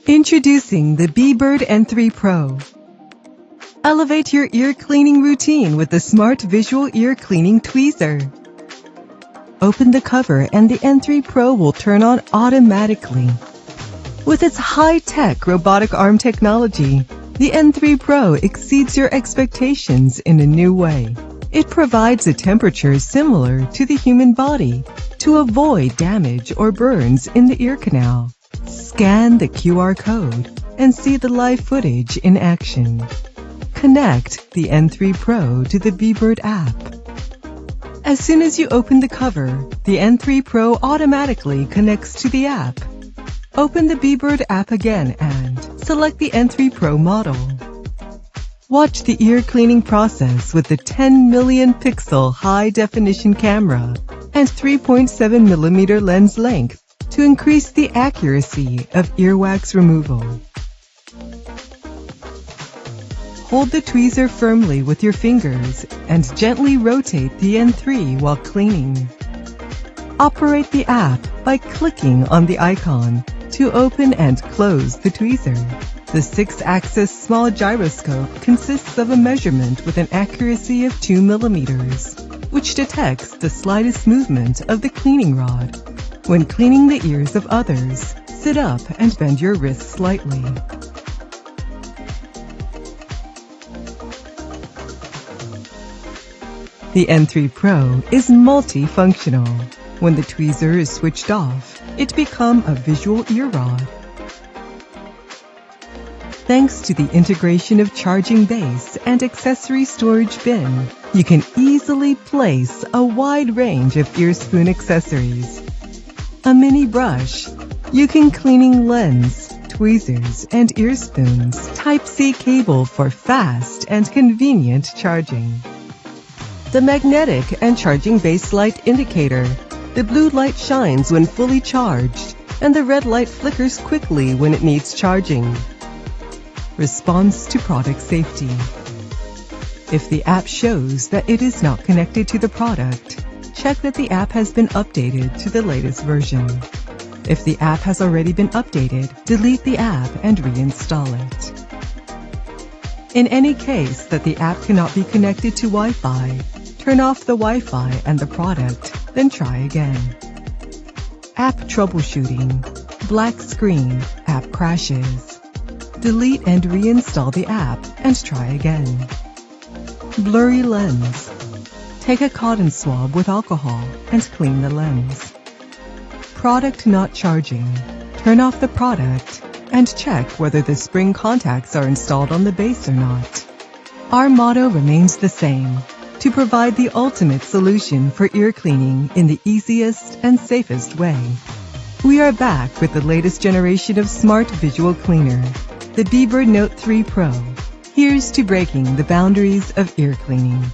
Introducing the Bebird N3 Pro. Elevate your ear cleaning routine with the smart visual ear cleaning tweezer. Open the cover and the N3 Pro will turn on automatically. With its high-tech robotic arm technology, the N3 Pro exceeds your expectations in a new way. It provides a temperature similar to the human body to avoid damage or burns in the ear canal. Scan the QR code and see the live footage in action. Connect the N3 Pro to the Bebird app. As soon as you open the cover, the N3 Pro automatically connects to the app. Open the Bebird app again and select the N3 Pro model. Watch the ear cleaning process with the 10 million pixel high-definition camera and 3.7mm lens length to increase the accuracy of earwax removal. Hold the tweezer firmly with your fingers and gently rotate the N3 while cleaning. Operate the app by clicking on the icon to open and close the tweezer. The 6-axis small gyroscope consists of a measurement with an accuracy of 2 mm, which detects the slightest movement of the cleaning rod. When cleaning the ears of others, sit up and bend your wrists slightly. The N3 Pro is multifunctional. When the tweezer is switched off, it becomes a visual ear rod. Thanks to the integration of charging base and accessory storage bin, you can easily place a wide range of ear spoon accessories. A mini brush, you can cleaning lens, tweezers, and ear spoons. Type-C cable for fast and convenient charging. The magnetic and charging base light indicator. The blue light shines when fully charged, and the red light flickers quickly when it needs charging. Response to product safety. If the app shows that it is not connected to the product, check that the app has been updated to the latest version. If the app has already been updated, delete the app and reinstall it. In any case that the app cannot be connected to Wi-Fi, turn off the Wi-Fi and the product, then try again. App troubleshooting. Black screen. App crashes. Delete and reinstall the app and try again. Blurry lens. Take a cotton swab with alcohol and clean the lens. Product not charging. Turn off the product and check whether the spring contacts are installed on the base or not. Our motto remains the same: to provide the ultimate solution for ear cleaning in the easiest and safest way. We are back with the latest generation of smart visual cleaner, the Bebird Note 3 Pro. Here's to breaking the boundaries of ear cleaning.